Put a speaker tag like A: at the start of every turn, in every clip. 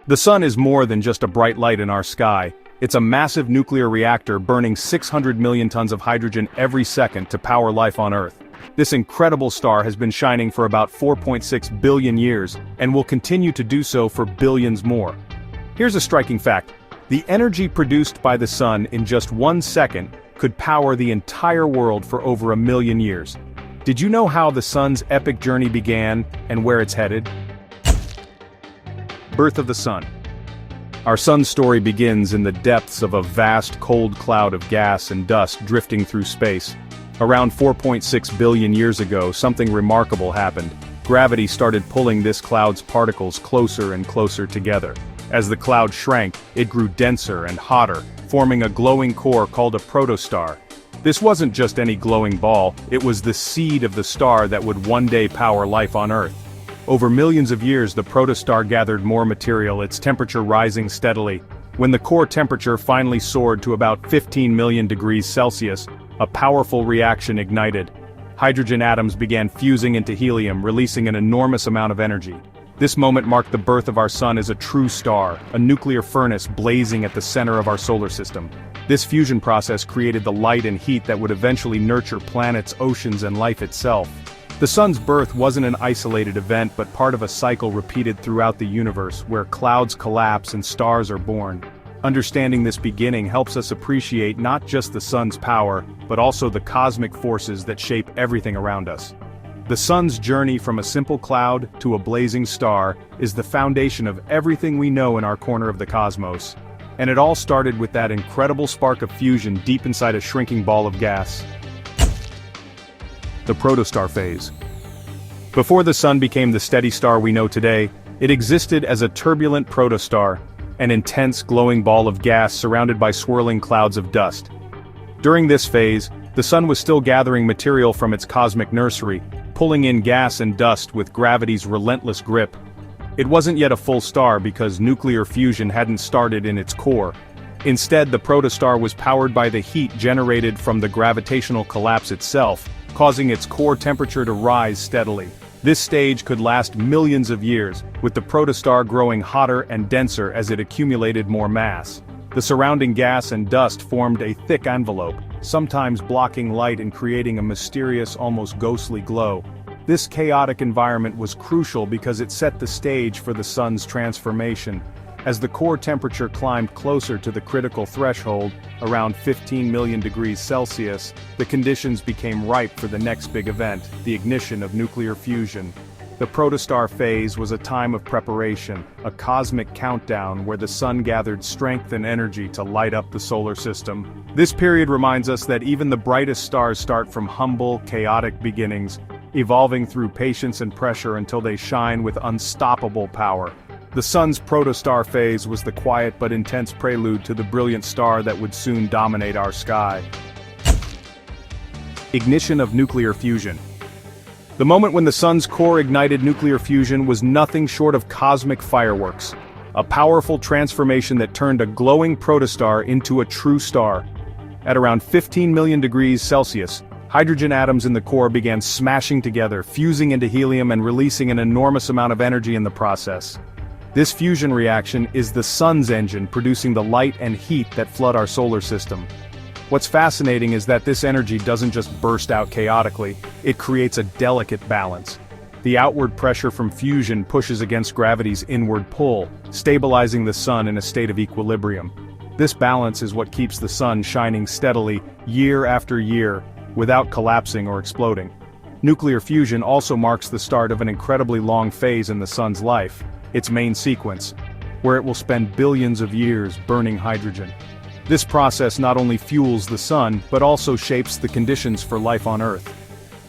A: The sun is more than just a bright light in our sky. It's a massive nuclear reactor burning 600 million tons of hydrogen every second to power life on Earth. This incredible star has been shining for about 4.6 billion years, and will continue to do so for billions more. Here's a striking fact. The energy produced by the sun in just 1 second could power the entire world for over 1 million years. Did you know how the sun's epic journey began, and where it's headed? Birth of the sun. Our sun's story begins in the depths of a vast cold cloud of gas and dust drifting through space. Around 4.6 billion years ago, something remarkable happened. Gravity started pulling this cloud's particles closer and closer together. As the cloud shrank, it grew denser and hotter, forming a glowing core called a protostar. This wasn't just any glowing ball, it was the seed of the star that would one day power life on Earth. Over millions of years, the protostar gathered more material, its temperature rising steadily. When the core temperature finally soared to about 15 million degrees Celsius, a powerful reaction ignited. Hydrogen atoms began fusing into helium, releasing an enormous amount of energy. This moment marked the birth of our sun as a true star, a nuclear furnace blazing at the center of our solar system. This fusion process created the light and heat that would eventually nurture planets, oceans, and life itself. The sun's birth wasn't an isolated event, but part of a cycle repeated throughout the universe, where clouds collapse and stars are born. Understanding this beginning helps us appreciate not just the sun's power, but also the cosmic forces that shape everything around us. The sun's journey from a simple cloud to a blazing star is the foundation of everything we know in our corner of the cosmos. And it all started with that incredible spark of fusion deep inside a shrinking ball of gas. The Protostar Phase. Before the sun became the steady star we know today, it existed as a turbulent protostar, an intense glowing ball of gas surrounded by swirling clouds of dust. During this phase, the sun was still gathering material from its cosmic nursery, pulling in gas and dust with gravity's relentless grip. It wasn't yet a full star because nuclear fusion hadn't started in its core. Instead, the protostar was powered by the heat generated from the gravitational collapse itself, causing its core temperature to rise steadily. This stage could last millions of years, with the protostar growing hotter and denser as it accumulated more mass. The surrounding gas and dust formed a thick envelope, sometimes blocking light and creating a mysterious, almost ghostly glow. This chaotic environment was crucial because it set the stage for the sun's transformation. As the core temperature climbed closer to the critical threshold, around 15 million degrees Celsius, the conditions became ripe for the next big event, the ignition of nuclear fusion. The Protostar Phase was a time of preparation, a cosmic countdown where the sun gathered strength and energy to light up the solar system. This period reminds us that even the brightest stars start from humble, chaotic beginnings, evolving through patience and pressure until they shine with unstoppable power. The sun's protostar phase was the quiet but intense prelude to the brilliant star that would soon dominate our sky. Ignition of nuclear fusion. The moment when the sun's core ignited nuclear fusion was nothing short of cosmic fireworks, a powerful transformation that turned a glowing protostar into a true star. At around 15 million degrees Celsius, hydrogen atoms in the core began smashing together, fusing into helium and releasing an enormous amount of energy in the process. This fusion reaction is the sun's engine producing the light and heat that flood our solar system. What's fascinating is that this energy doesn't just burst out chaotically, it creates a delicate balance. The outward pressure from fusion pushes against gravity's inward pull, stabilizing the sun in a state of equilibrium. This balance is what keeps the sun shining steadily, year after year, without collapsing or exploding. Nuclear fusion also marks the start of an incredibly long phase in the sun's life, its main sequence, where it will spend billions of years burning hydrogen. This process not only fuels the sun, but also shapes the conditions for life on Earth.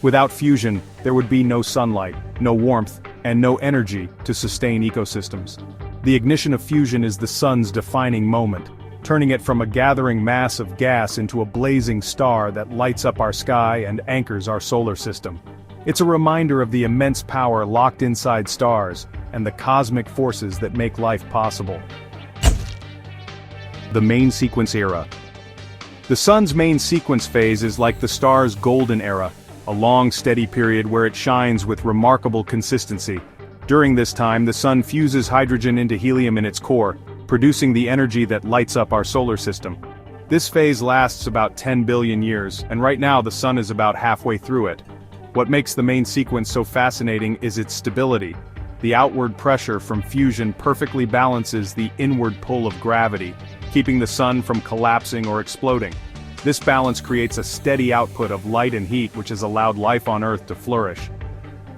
A: Without fusion, there would be no sunlight, no warmth, and no energy to sustain ecosystems. The ignition of fusion is the sun's defining moment, turning it from a gathering mass of gas into a blazing star that lights up our sky and anchors our solar system. It's a reminder of the immense power locked inside stars, and the cosmic forces that make life possible. The main sequence era. The sun's main sequence phase is like the star's golden era, a long steady period where it shines with remarkable consistency. During this time, the sun fuses hydrogen into helium in its core, producing the energy that lights up our solar system. This phase lasts about 10 billion years, and right now the sun is about halfway through it. What makes the main sequence so fascinating is its stability. The outward pressure from fusion perfectly balances the inward pull of gravity, keeping the sun from collapsing or exploding. This balance creates a steady output of light and heat which has allowed life on Earth to flourish.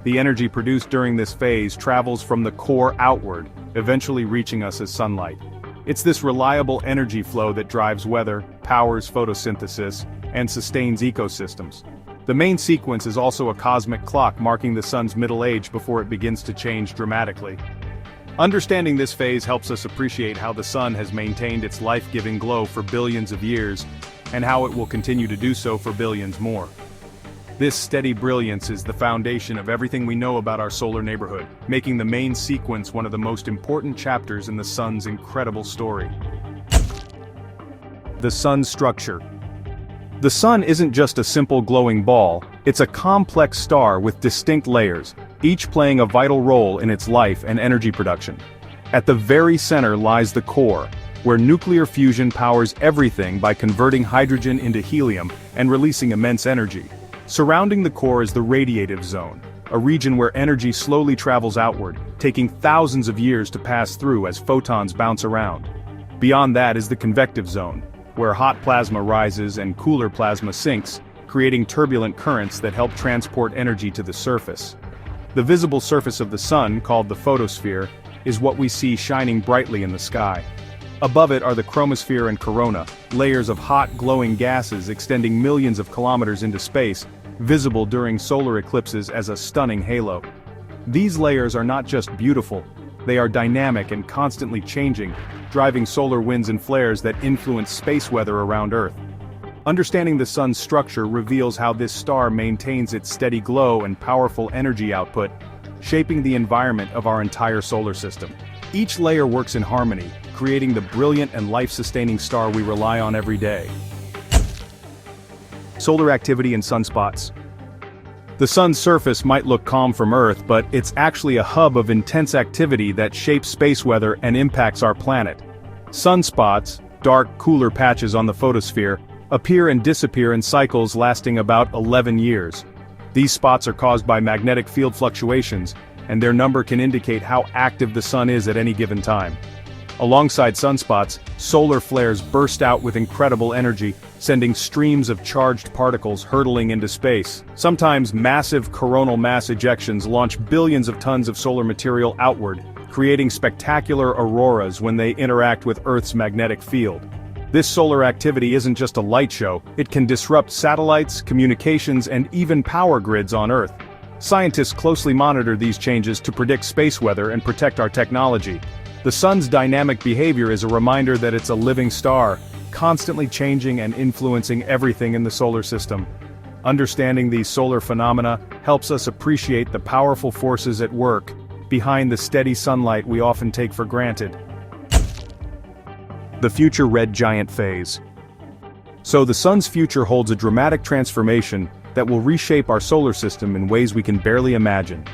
A: The energy produced during this phase travels from the core outward, eventually reaching us as sunlight. It's this reliable energy flow that drives weather, powers photosynthesis, and sustains ecosystems. The main sequence is also a cosmic clock marking the sun's middle age before it begins to change dramatically. Understanding this phase helps us appreciate how the sun has maintained its life-giving glow for billions of years, and how it will continue to do so for billions more. This steady brilliance is the foundation of everything we know about our solar neighborhood, making the main sequence one of the most important chapters in the sun's incredible story. The sun's structure. The sun isn't just a simple glowing ball, it's a complex star with distinct layers, each playing a vital role in its life and energy production. At the very center lies the core, where nuclear fusion powers everything by converting hydrogen into helium and releasing immense energy. Surrounding the core is the radiative zone, a region where energy slowly travels outward, taking thousands of years to pass through as photons bounce around. Beyond that is the convective zone, where hot plasma rises and cooler plasma sinks, creating turbulent currents that help transport energy to the surface. The visible surface of the sun, called the photosphere, is what we see shining brightly in the sky. Above it are the chromosphere and corona, layers of hot, glowing gases extending millions of kilometers into space, visible during solar eclipses as a stunning halo. These layers are not just beautiful, they are dynamic and constantly changing, driving solar winds and flares that influence space weather around Earth. Understanding the sun's structure reveals how this star maintains its steady glow and powerful energy output, shaping the environment of our entire solar system. Each layer works in harmony, creating the brilliant and life-sustaining star we rely on every day. Solar activity and sunspots. The sun's surface might look calm from Earth, but it's actually a hub of intense activity that shapes space weather and impacts our planet. Sunspots, dark, cooler patches on the photosphere, appear and disappear in cycles lasting about 11 years. These spots are caused by magnetic field fluctuations, and their number can indicate how active the sun is at any given time. Alongside sunspots, solar flares burst out with incredible energy, sending streams of charged particles hurtling into space. Sometimes massive coronal mass ejections launch billions of tons of solar material outward, creating spectacular auroras when they interact with Earth's magnetic field. This solar activity isn't just a light show, it can disrupt satellites, communications, and even power grids on Earth. Scientists closely monitor these changes to predict space weather and protect our technology. The sun's dynamic behavior is a reminder that it's a living star, constantly changing and influencing everything in the solar system. Understanding these solar phenomena helps us appreciate the powerful forces at work behind the steady sunlight we often take for granted. The future red giant phase. So the sun's future holds a dramatic transformation that will reshape our solar system in ways we can barely imagine.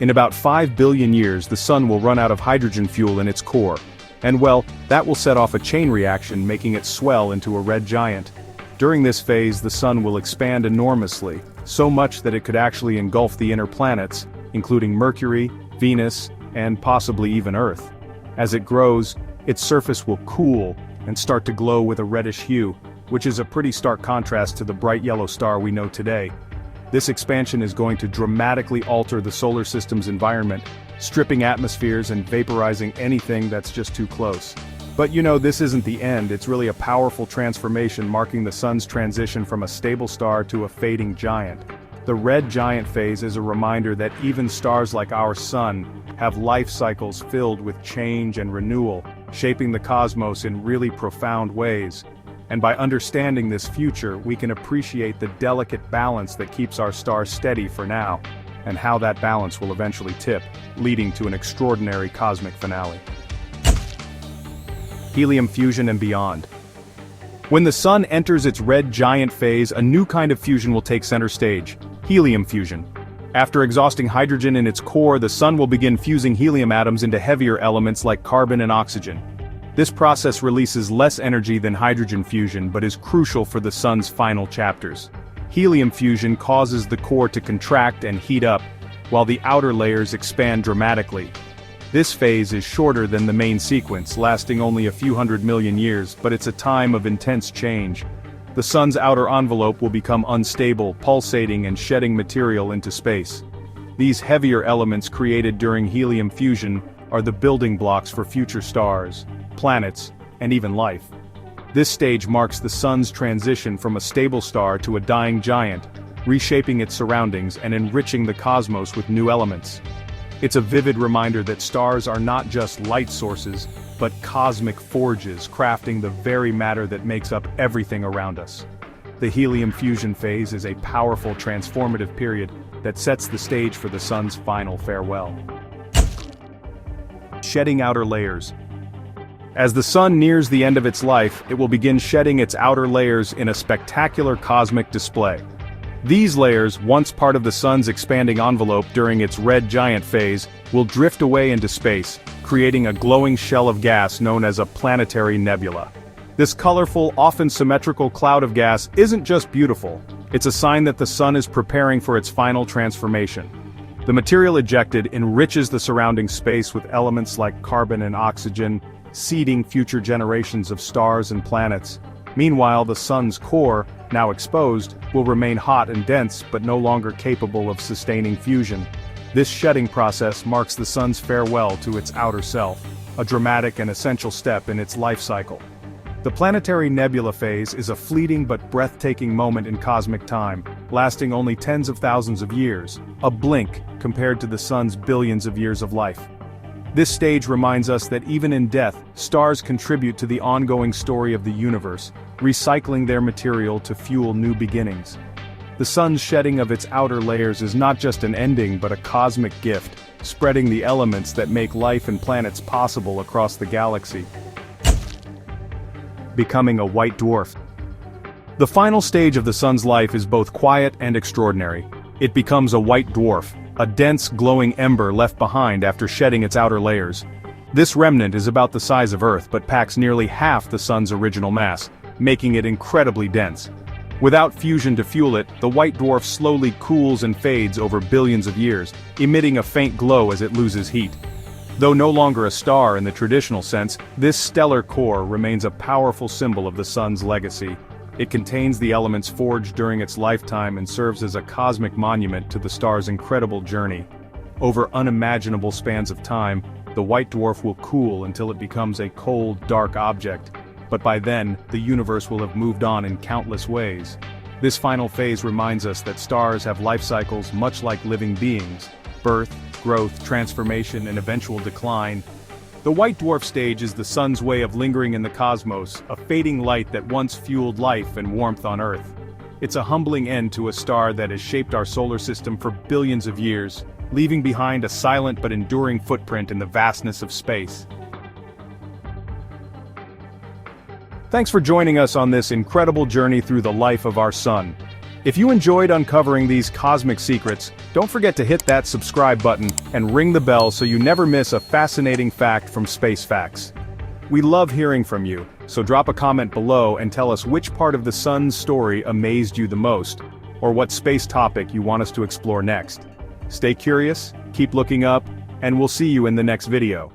A: In about 5 billion years, the sun will run out of hydrogen fuel in its core, and well, that will set off a chain reaction, making it swell into a red giant. During this phase, the sun will expand enormously, so much that it could actually engulf the inner planets, including Mercury, Venus, and possibly even Earth. As it grows, its surface will cool and start to glow with a reddish hue, which is a pretty stark contrast to the bright yellow star we know today. This expansion is going to dramatically alter the solar system's environment, stripping atmospheres and vaporizing anything that's just too close. But you know, this isn't the end, it's really a powerful transformation marking the sun's transition from a stable star to a fading giant. The red giant phase is a reminder that even stars like our sun have life cycles filled with change and renewal, shaping the cosmos in really profound ways. And by understanding this future, we can appreciate the delicate balance that keeps our star steady for now, and how that balance will eventually tip, leading to an extraordinary cosmic finale. Helium fusion and beyond. When the sun enters its red giant phase, a new kind of fusion will take center stage: helium fusion. After exhausting hydrogen in its core, the sun will begin fusing helium atoms into heavier elements like carbon and oxygen. This process releases less energy than hydrogen fusion but is crucial for the sun's final chapters. Helium fusion causes the core to contract and heat up, while the outer layers expand dramatically. This phase is shorter than the main sequence, lasting only a few 100 million years, but it's a time of intense change. The sun's outer envelope will become unstable, pulsating and shedding material into space. These heavier elements created during helium fusion are the building blocks for future stars, planets, and even life. This stage marks the sun's transition from a stable star to a dying giant, reshaping its surroundings and enriching the cosmos with new elements. It's a vivid reminder that stars are not just light sources, but cosmic forges crafting the very matter that makes up everything around us. The helium fusion phase is a powerful transformative period that sets the stage for the sun's final farewell. Shedding outer layers. As the sun nears the end of its life, it will begin shedding its outer layers in a spectacular cosmic display. These layers, once part of the sun's expanding envelope during its red giant phase, will drift away into space, creating a glowing shell of gas known as a planetary nebula. This colorful, often symmetrical cloud of gas isn't just beautiful, it's a sign that the sun is preparing for its final transformation. The material ejected enriches the surrounding space with elements like carbon and oxygen, seeding future generations of stars and planets. Meanwhile, the sun's core, now exposed, will remain hot and dense but no longer capable of sustaining fusion. This shedding process marks the sun's farewell to its outer self, a dramatic and essential step in its life cycle. The planetary nebula phase is a fleeting but breathtaking moment in cosmic time, lasting only tens of thousands of years, a blink compared to the sun's billions of years of life. This stage reminds us that even in death, stars contribute to the ongoing story of the universe, recycling their material to fuel new beginnings. The sun's shedding of its outer layers is not just an ending but a cosmic gift, spreading the elements that make life and planets possible across the galaxy. Becoming a white dwarf. The final stage of the sun's life is both quiet and extraordinary. It becomes a white dwarf, a dense, glowing ember left behind after shedding its outer layers. This remnant is about the size of Earth but packs nearly half the sun's original mass, making it incredibly dense. Without fusion to fuel it, the white dwarf slowly cools and fades over billions of years, emitting a faint glow as it loses heat. Though no longer a star in the traditional sense, this stellar core remains a powerful symbol of the sun's legacy. It contains the elements forged during its lifetime and serves as a cosmic monument to the star's incredible journey. Over unimaginable spans of time, the white dwarf will cool until it becomes a cold, dark object. But by then, the universe will have moved on in countless ways. This final phase reminds us that stars have life cycles much like living beings: birth, growth, transformation, and eventual decline. The white dwarf stage is the sun's way of lingering in the cosmos, a fading light that once fueled life and warmth on Earth. It's a humbling end to a star that has shaped our solar system for billions of years, leaving behind a silent but enduring footprint in the vastness of space. Thanks for joining us on this incredible journey through the life of our sun. If you enjoyed uncovering these cosmic secrets, don't forget to hit that subscribe button and ring the bell so you never miss a fascinating fact from Space Facts. We love hearing from you, so drop a comment below and tell us which part of the sun's story amazed you the most, or what space topic you want us to explore next. Stay curious, keep looking up, and we'll see you in the next video.